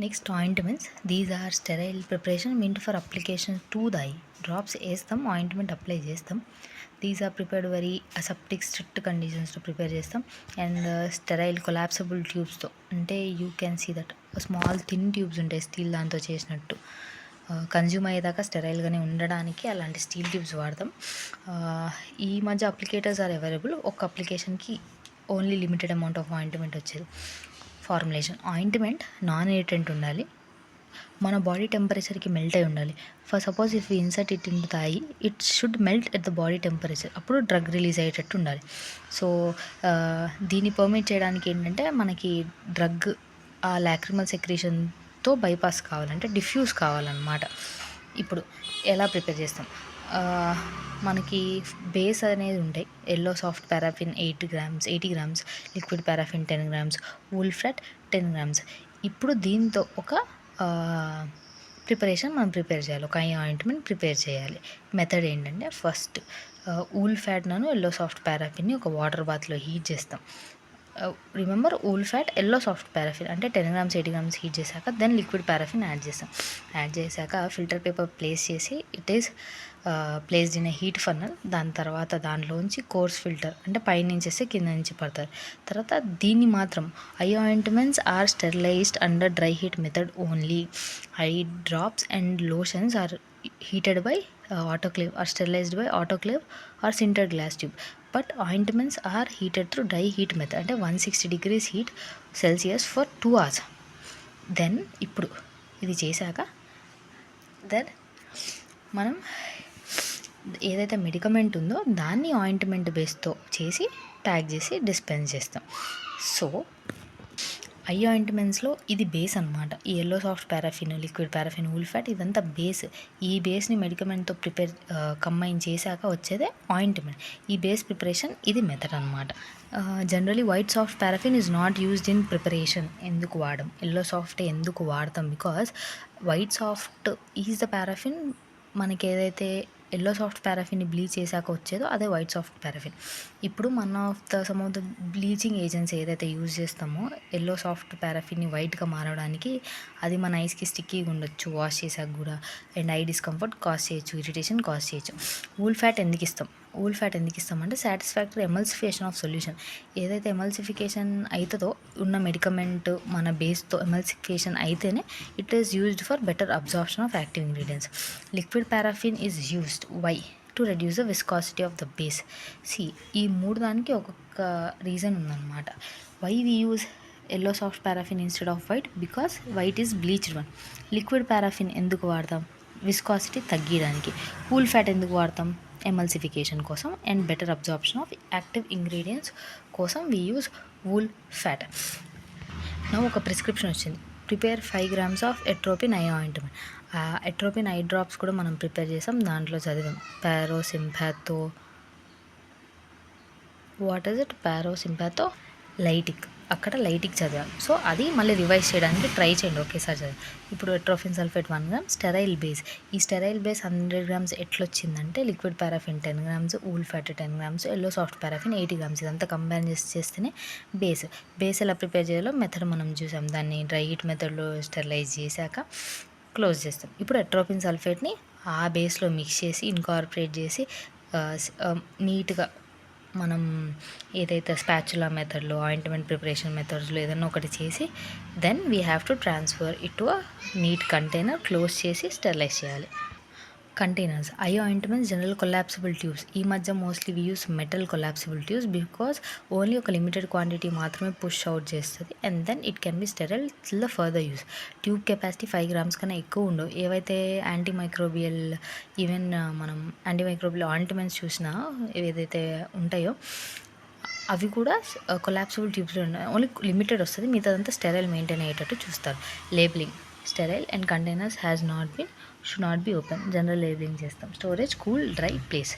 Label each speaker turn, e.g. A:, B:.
A: Next ointments. These are sterile preparation meant for application to the eye. Drops వేస్తాం, ointment apply చేస్తాం. These are prepared very aseptic strict కండిషన్స్తో prepare చేస్తాం. And sterile collapsible ట్యూబ్స్తో, అంటే you can see that small thin tubes ఉంటాయి steel దాంతో చేసినట్టు. Consume అయ్యేదాకా స్టెరైల్గానే ఉండడానికి అలాంటి స్టీల్ ట్యూబ్స్ వాడతాం. ఈ మధ్య అప్లికేటర్స్ ఆర్ అవైలబుల్. ఒక అప్లికేషన్కి only limited amount of ointment వచ్చేది. ఫార్ములేషన్. ఆయింట్మెంట్ నాన్ ఇరిటెంట్ ఉండాలి, మన బాడీ టెంపరేచర్కి మెల్ట్ అయి ఉండాలి. For suppose if insert it in the eye, it should melt at the body temperature. అప్పుడు డ్రగ్ రిలీజ్ అయ్యేటట్టు ఉండాలి. సో దీన్ని పర్మిట్ చేయడానికి ఏంటంటే మనకి డ్రగ్ ఆ లాక్రిమల్ సెక్రీషన్తో బైపాస్ కావాలంటే డిఫ్యూజ్ కావాలన్నమాట. ఇప్పుడు ఎలా ప్రిపేర్ చేస్తాం? మనకి బేస్ అనేది ఉంటాయి. Yellow soft paraffin 80 grams, liquid paraffin 10 grams, wool fat 10 grams. ఇప్పుడు దీంతో ఒక ప్రిపరేషన్ మనం ప్రిపేర్ చేయాలి, ఒక ఐ ఆయింట్మెంట్ ప్రిపేర్ చేయాలి. మెథడ్ ఏంటంటే ఫస్ట్ వూల్ ఫ్యాట్ను ఎల్లో సాఫ్ట్ పారాఫిన్ని ఒక వాటర్ బాత్లో హీట్ చేస్తాం. Remember, wool fat, yellow soft paraffin అంటే 10 grams 80 grams హీట్ చేశాక దెన్ లిక్విడ్ పారాఫిన్ యాడ్ చేస్తాం. యాడ్ చేశాక ఫిల్టర్ పేపర్ ప్లేస్ చేసి it is placed in a heat fennel. దాని తర్వాత దాంట్లోంచి కోర్స్ ఫిల్టర్, అంటే పైనుంచి వస్తే కింద నుంచి పడుతుంది. తర్వాత దీన్ని మాత్రం eye ointments are sterilized under dry heat method only. Eye drops and lotions are heated by autoclave or sterilized by autoclave or sintered glass tube. But ointments are heated through dry heat method, అంటే 160 degrees heat Celsius for 2 hours. Then ఇప్పుడు ఇది చేశాక then మనం ఏదైతే మెడికమెంట్ ఉందో దాన్ని ointment బేస్తో చేసి pack చేసి డిస్పెన్స్ చేస్తాం. సో ఐ ఆయింట్మెంట్స్లో ఇది బేస్ అనమాట. ఈ yellow soft paraffin, liquid paraffin, wool fat ఇదంతా బేస్. ఈ బేస్ని మెడికమెంట్తో కంబైన్ చేశాక వచ్చేదే ఆయింట్మెంట్. ఈ బేస్ ప్రిపరేషన్ ఇది మెథడ్ అనమాట. Generally white soft paraffin is not used in preparation. ఎందుకు వాడడం? ఎల్లో సాఫ్ట్ ఎందుకు వాడతాం? Because white soft is the paraffin. మనకి ఏదైతే ఎల్లో సాఫ్ట్ పారాఫిన్ని బ్లీచ్ చేశాక వచ్చేదో అదే వైట్ సాఫ్ట్ పారాఫిన్. ఇప్పుడు some of the bleaching agents ఏదైతే యూజ్ చేస్తామో ఎల్లో సాఫ్ట్ పారాఫిన్ని వైట్గా మారడానికి, అది మన ఐస్కి స్టిక్కీగా ఉండొచ్చు వాష్ చేశాక కూడా, అండ్ ఐ డిస్కంఫర్ట్ కాజ్ చేయొచ్చు, ఇరిటేషన్ కాజ్ చేయొచ్చు. వూల్ ఫ్యాట్ ఎందుకు ఇస్తాం? వూల్ ఫ్యాట్ ఎందుకు ఇస్తామంటే సాటిస్ఫాక్టరీ ఎమల్సిఫికేషన్ ఆఫ్ సొల్యూషన్. ఏదైతే ఎమల్సిఫికేషన్ అవుతుందో ఉన్న మెడికమెంట్ మన బేస్తో ఎమల్సిఫికేషన్ అయితేనే it is used for better absorption of active ingredients. Liquid paraffin is used why to reduce the viscosity of the base. ఈ మూడు దానికి ఒక్కొక్క రీజన్ ఉందన్నమాట. Why we use yellow soft paraffin instead of white? Because white is bleached one. Liquid paraffin ఎందుకు వాడతాం? Viscosity తగ్గడానికి. Wool fat ఎందుకు వాడతాం? ఎమల్సిఫికేషన్ కోసం and better absorption of active ingredients కోసం వి యూజ్ వూల్ ఫ్యాట్. నా ఒక ప్రిస్క్రిప్షన్ వచ్చింది, prepare 5 grams of atropine eye ointment. ఆ ఎట్రోపిన్ ఐ డ్రాప్స్ కూడా మనం ప్రిపేర్ చేసాం. దాంట్లో చదివాం పారోసింపాతో, what is it, parasympatholytic. అక్కడ లైటిక్ చదివాం. సో అది మళ్ళీ రివైజ్ చేయడానికి ట్రై చేయండి ఒకేసారి చదివి. ఇప్పుడు atropine sulphate 1 gram, sterile base. ఈ స్టెరైల్ బేస్ 100 grams ఎట్లొచ్చిందంటే liquid paraffin 10 grams, wool fat 10 grams, yellow soft paraffin 80 grams. ఇదంతా కంబైన్ చేస్తేనే బేస్. బేస్ ఎలా ప్రిపేర్ చేయాలో మెథడ్ మనం చూసాం. దాన్ని డ్రై హీట్ మెథడ్లో స్టెరిలైజ్ చేశాక క్లోజ్ చేస్తాం. ఇప్పుడు ఎట్రోఫిన్ సల్ఫేట్ని ఆ బేస్లో మిక్స్ చేసి ఇన్కార్పొరేట్ చేసి నీట్గా మనం ఏదైతే స్పాచులా మెథడ్లో ఆయింట్మెంట్ ప్రిపరేషన్ మెథడ్స్లో ఏదైనా ఒకటి చేసి then we have to transfer it to a neat container, close చేసి స్టెరిలైజ్ చేయాలి. Containers. Eye ointments general collapsible tubes. ఈ మధ్య mostly we use metal collapsible tubes because only ఒక లిమిటెడ్ క్వాంటిటీ మాత్రమే పుష్ అవుట్ చేస్తుంది and then it can be sterile till the further use. Tube capacity 5 grams కన్నా ఎక్కువ ఉండవు. ఏవైతే antimicrobial, even మనం యాంటీమైక్రోబియల్ ఆయింట్మెంట్స్ చూసినా ఏదైతే ఉంటాయో అవి కూడా కొలాప్సిబుల్ ట్యూబ్స్లో ఉన్నాయి. ఓన్లీ లిమిటెడ్ వస్తుంది, మిగతాదంతా స్టెరైల్ మెయింటైన్ అయ్యేటట్టు చూస్తారు. Labelling. Sterile and containers should not be open. General labelling చేస్తాం. Storage cool dry place.